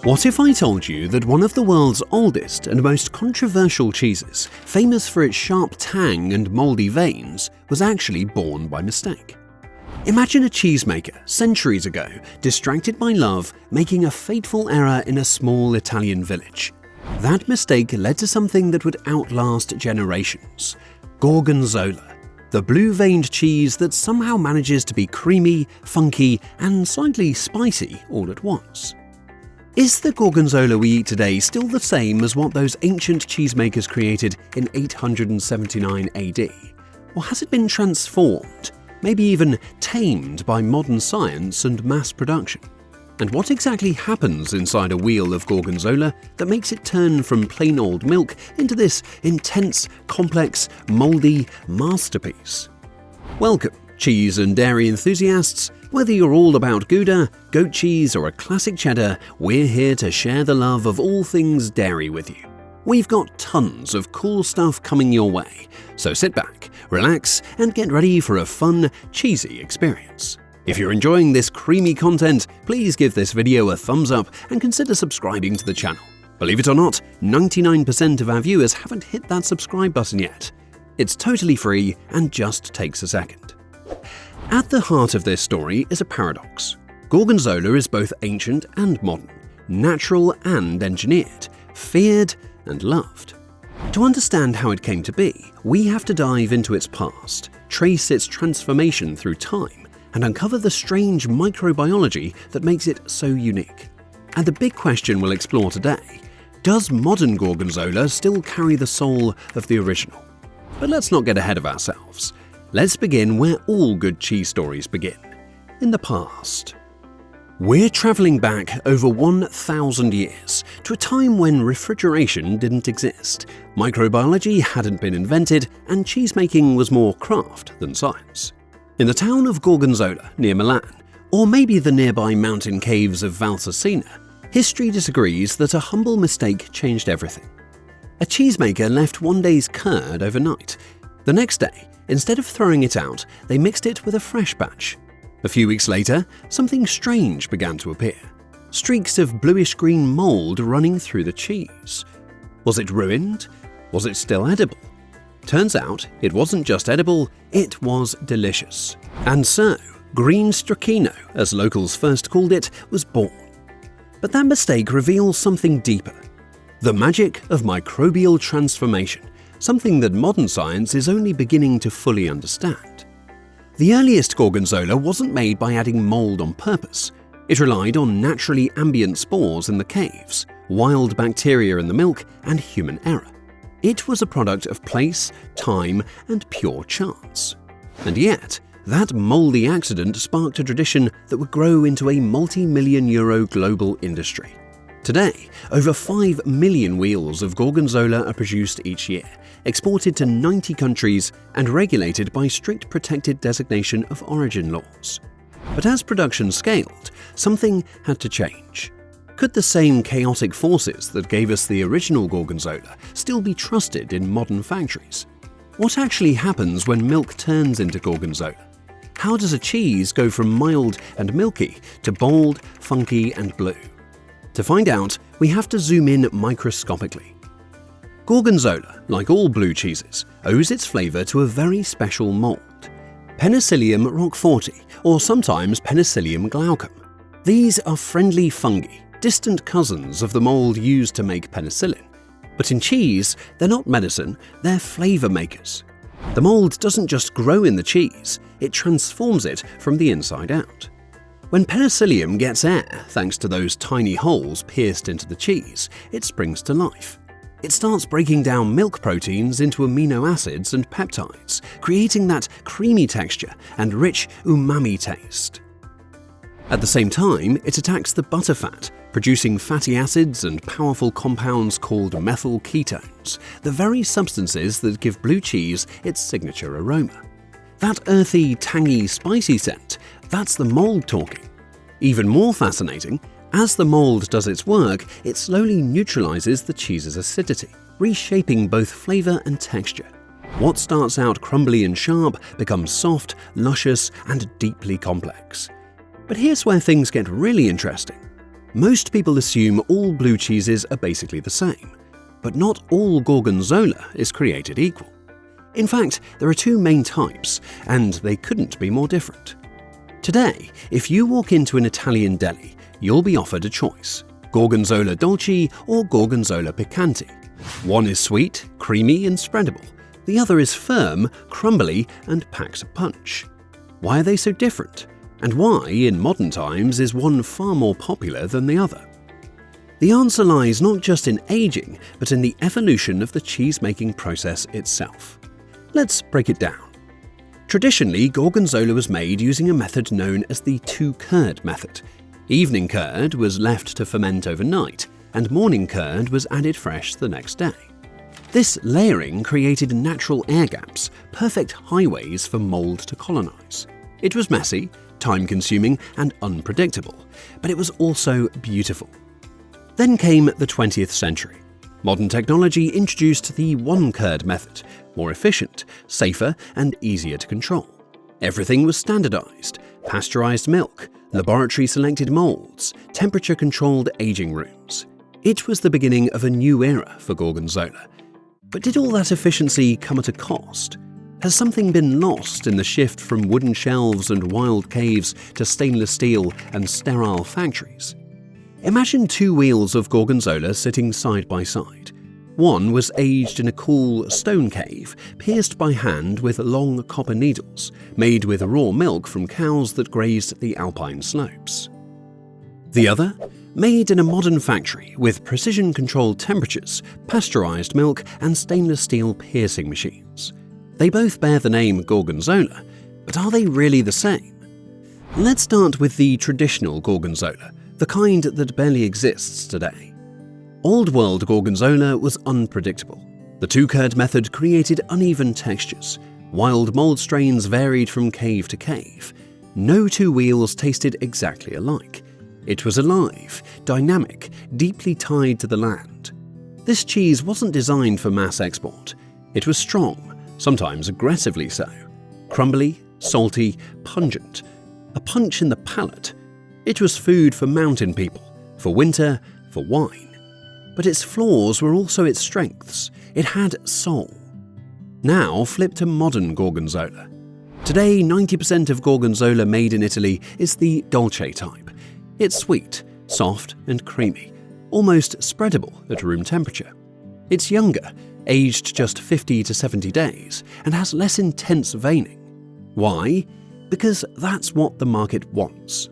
What if I told you that one of the world's oldest and most controversial cheeses, famous for its sharp tang and moldy veins, was actually born by mistake? Imagine a cheesemaker centuries ago, distracted by love, making a fateful error in a small Italian village. That mistake led to something that would outlast generations: Gorgonzola, the blue-veined cheese that somehow manages to be creamy, funky, and slightly spicy all at once. Is the Gorgonzola we eat today still the same as what those ancient cheesemakers created in 879 AD? Or has it been transformed, maybe even tamed by modern science and mass production? And what exactly happens inside a wheel of Gorgonzola that makes it turn from plain old milk into this intense, complex, moldy masterpiece? Welcome, cheese and dairy enthusiasts. Whether you're all about Gouda, goat cheese, or a classic cheddar, we're here to share the love of all things dairy with you. We've got tons of cool stuff coming your way, so sit back, relax, and get ready for a fun, cheesy experience. If you're enjoying this creamy content, please give this video a thumbs up and consider subscribing to the channel. Believe it or not, 99% of our viewers haven't hit that subscribe button yet. It's totally free and just takes a second. At the heart of this story is a paradox. Gorgonzola is both ancient and modern, natural and engineered, feared and loved. To understand how it came to be, we have to dive into its past, trace its transformation through time, and uncover the strange microbiology that makes it so unique. And the big question we'll explore today: does modern Gorgonzola still carry the soul of the original? But let's not get ahead of ourselves. Let's begin where all good cheese stories begin, in the past. We're traveling back over 1,000 years to a time when refrigeration didn't exist, microbiology hadn't been invented, and cheesemaking was more craft than science. In the town of Gorgonzola, near Milan, or maybe the nearby mountain caves of Valsicina, history disagrees that a humble mistake changed everything. A cheesemaker left one day's curd overnight. The next day, instead of throwing it out, they mixed it with a fresh batch. A few weeks later, something strange began to appear. Streaks of bluish-green mold running through the cheese. Was it ruined? Was it still edible? Turns out, it wasn't just edible, it was delicious. And so, green stracchino, as locals first called it, was born. But that mistake reveals something deeper: the magic of microbial transformation, something that modern science is only beginning to fully understand. The earliest Gorgonzola wasn't made by adding mold on purpose. It relied on naturally ambient spores in the caves, wild bacteria in the milk, and human error. It was a product of place, time, and pure chance. And yet, that moldy accident sparked a tradition that would grow into a multi-million-euro global industry. Today, over 5 million wheels of Gorgonzola are produced each year, exported to 90 countries and regulated by strict protected designation of origin laws. But as production scaled, something had to change. Could the same chaotic forces that gave us the original Gorgonzola still be trusted in modern factories? What actually happens when milk turns into Gorgonzola? How does a cheese go from mild and milky to bold, funky, and blue? To find out, we have to zoom in microscopically. Gorgonzola, like all blue cheeses, owes its flavor to a very special mold: Penicillium roqueforti, or sometimes Penicillium glaucum. These are friendly fungi, distant cousins of the mold used to make penicillin. But in cheese, they're not medicine, they're flavor makers. The mold doesn't just grow in the cheese, it transforms it from the inside out. When penicillium gets air, thanks to those tiny holes pierced into the cheese, it springs to life. It starts breaking down milk proteins into amino acids and peptides, creating that creamy texture and rich umami taste. At the same time, it attacks the butterfat, producing fatty acids and powerful compounds called methyl ketones, the very substances that give blue cheese its signature aroma. That earthy, tangy, spicy scent, that's the mold talking. Even more fascinating, as the mold does its work, it slowly neutralizes the cheese's acidity, reshaping both flavor and texture. What starts out crumbly and sharp becomes soft, luscious, and deeply complex. But here's where things get really interesting. Most people assume all blue cheeses are basically the same, but not all Gorgonzola is created equal. In fact, there are two main types, and they couldn't be more different. Today, if you walk into an Italian deli, you'll be offered a choice: Gorgonzola dolce or Gorgonzola picante. One is sweet, creamy and spreadable. The other is firm, crumbly and packs a punch. Why are they so different? And why, in modern times, is one far more popular than the other? The answer lies not just in aging, but in the evolution of the cheese-making process itself. Let's break it down. Traditionally, Gorgonzola was made using a method known as the two-curd method. Evening curd was left to ferment overnight, and morning curd was added fresh the next day. This layering created natural air gaps, perfect highways for mold to colonize. It was messy, time-consuming and unpredictable, but it was also beautiful. Then came the 20th century. Modern technology introduced the one-curd method, more efficient, safer and easier to control. Everything was standardized: pasteurized milk, laboratory-selected molds, temperature-controlled aging rooms. It was the beginning of a new era for Gorgonzola. But did all that efficiency come at a cost? Has something been lost in the shift from wooden shelves and wild caves to stainless steel and sterile factories? Imagine two wheels of Gorgonzola sitting side by side. One was aged in a cool stone cave, pierced by hand with long copper needles, made with raw milk from cows that grazed the alpine slopes. The other, made in a modern factory with precision-controlled temperatures, pasteurized milk and stainless steel piercing machines. They both bear the name Gorgonzola, but are they really the same? Let's start with the traditional Gorgonzola, the kind that barely exists today. Old World Gorgonzola was unpredictable. The two-curd method created uneven textures. Wild mold strains varied from cave to cave. No two wheels tasted exactly alike. It was alive, dynamic, deeply tied to the land. This cheese wasn't designed for mass export. It was strong, sometimes aggressively so. Crumbly, salty, pungent. A punch in the palate. It was food for mountain people, for winter, for wine. But its flaws were also its strengths. It had soul. Now flip to modern Gorgonzola. Today, 90% of Gorgonzola made in Italy is the dolce type. It's sweet, soft and creamy, almost spreadable at room temperature. It's younger, aged just 50 to 70 days, and has less intense veining. Why? Because that's what the market wants.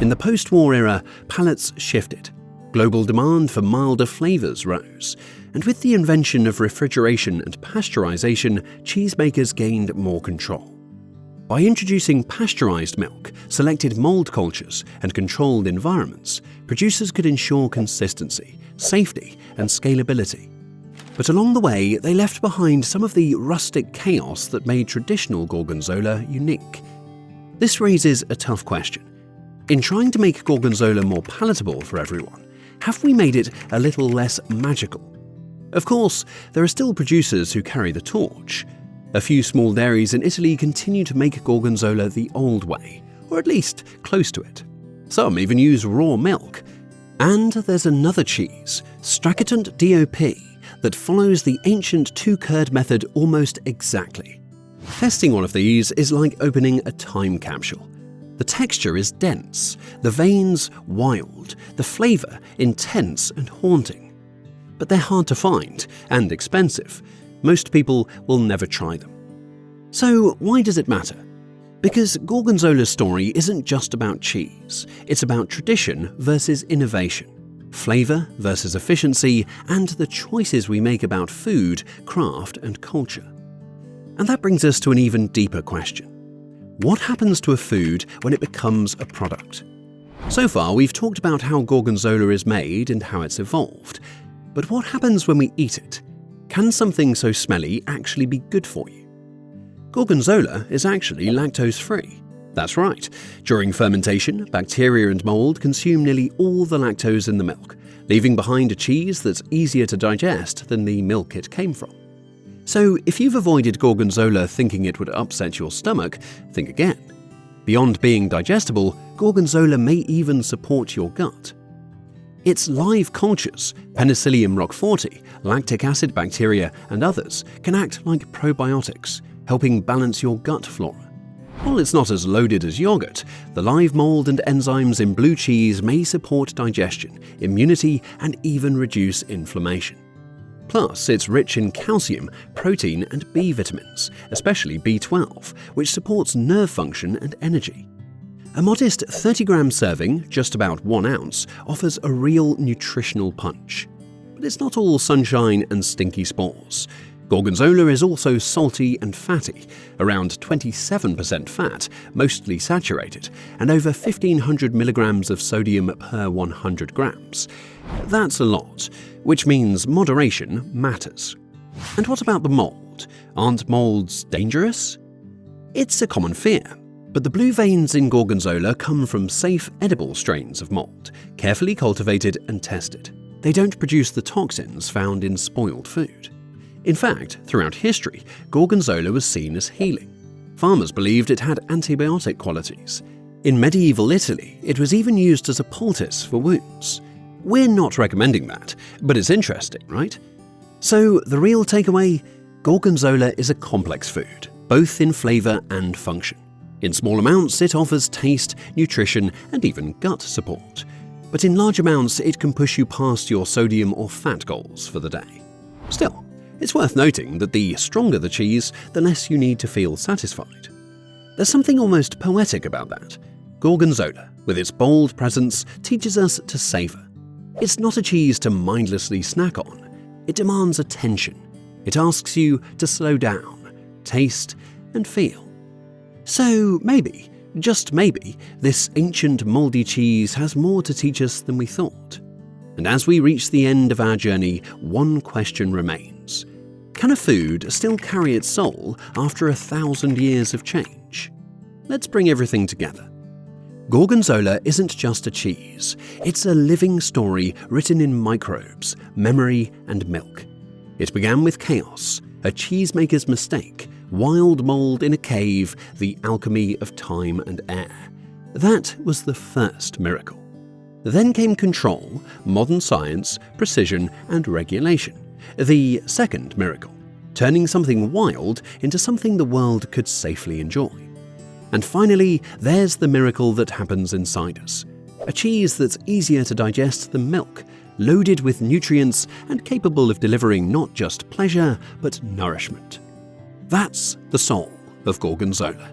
In the post-war era, palates shifted. Global demand for milder flavors rose, and with the invention of refrigeration and pasteurization, cheesemakers gained more control. By introducing pasteurized milk, selected mold cultures, and controlled environments, producers could ensure consistency, safety, and scalability. But along the way, they left behind some of the rustic chaos that made traditional Gorgonzola unique. This raises a tough question. In trying to make Gorgonzola more palatable for everyone, have we made it a little less magical? Of course, there are still producers who carry the torch. A few small dairies in Italy continue to make Gorgonzola the old way, or at least close to it. Some even use raw milk. And there's another cheese, Stracciatont DOP, that follows the ancient two-curd method almost exactly. Testing one of these is like opening a time capsule. The texture is dense, the veins wild, the flavor intense and haunting. But they're hard to find and expensive. Most people will never try them. So why does it matter? Because Gorgonzola's story isn't just about cheese. It's about tradition versus innovation, flavor versus efficiency, and the choices we make about food, craft, and culture. And that brings us to an even deeper question. What happens to a food when it becomes a product? So far, we've talked about how Gorgonzola is made and how it's evolved. But what happens when we eat it? Can something so smelly actually be good for you? Gorgonzola is actually lactose-free. That's right. During fermentation, bacteria and mold consume nearly all the lactose in the milk, leaving behind a cheese that's easier to digest than the milk it came from. So if you've avoided Gorgonzola thinking it would upset your stomach, think again. Beyond being digestible, Gorgonzola may even support your gut. Its live cultures, Penicillium roqueforti, lactic acid bacteria, and others, can act like probiotics, helping balance your gut flora. While it's not as loaded as yogurt, the live mold and enzymes in blue cheese may support digestion, immunity, and even reduce inflammation. Plus, it's rich in calcium, protein, and B vitamins, especially B12, which supports nerve function and energy. A modest 30-gram serving, just about 1 ounce, offers a real nutritional punch. But it's not all sunshine and stinky spores. Gorgonzola is also salty and fatty, around 27% fat, mostly saturated, and over 1,500 milligrams of sodium per 100 grams. That's a lot, which means moderation matters. And what about the mold? Aren't molds dangerous? It's a common fear, but the blue veins in Gorgonzola come from safe, edible strains of mold, carefully cultivated and tested. They don't produce the toxins found in spoiled food. In fact, throughout history, Gorgonzola was seen as healing. Farmers believed it had antibiotic qualities. In medieval Italy, it was even used as a poultice for wounds. We're not recommending that, but it's interesting, right? So, the real takeaway? Gorgonzola is a complex food, both in flavor and function. In small amounts, it offers taste, nutrition, and even gut support. But in large amounts, it can push you past your sodium or fat goals for the day. Still, it's worth noting that the stronger the cheese, the less you need to feel satisfied. There's something almost poetic about that. Gorgonzola, with its bold presence, teaches us to savor. It's not a cheese to mindlessly snack on. It demands attention. It asks you to slow down, taste, and feel. So maybe, just maybe, this ancient moldy cheese has more to teach us than we thought. And as we reach the end of our journey, one question remains. Can a food still carry its soul after 1,000 years of change? Let's bring everything together. Gorgonzola isn't just a cheese. It's a living story written in microbes, memory, and milk. It began with chaos, a cheesemaker's mistake, wild mold in a cave, the alchemy of time and air. That was the first miracle. Then came control, modern science, precision, and regulation. The second miracle, turning something wild into something the world could safely enjoy. And finally, there's the miracle that happens inside us. A cheese that's easier to digest than milk, loaded with nutrients and capable of delivering not just pleasure, but nourishment. That's the soul of Gorgonzola.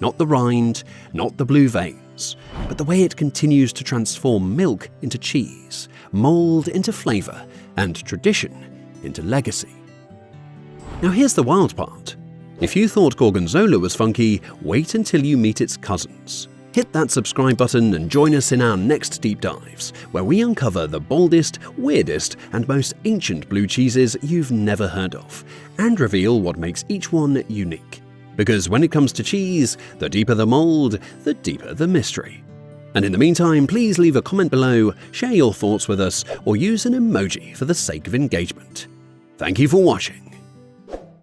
Not the rind, not the blue veins, but the way it continues to transform milk into cheese, mold into flavor, and tradition into legacy. Now here's the wild part. If you thought Gorgonzola was funky, wait until you meet its cousins. Hit that subscribe button and join us in our next deep dives, where we uncover the boldest, weirdest, and most ancient blue cheeses you've never heard of, and reveal what makes each one unique. Because when it comes to cheese, the deeper the mold, the deeper the mystery. And in the meantime, please leave a comment below, share your thoughts with us, or use an emoji for the sake of engagement. Thank you for watching.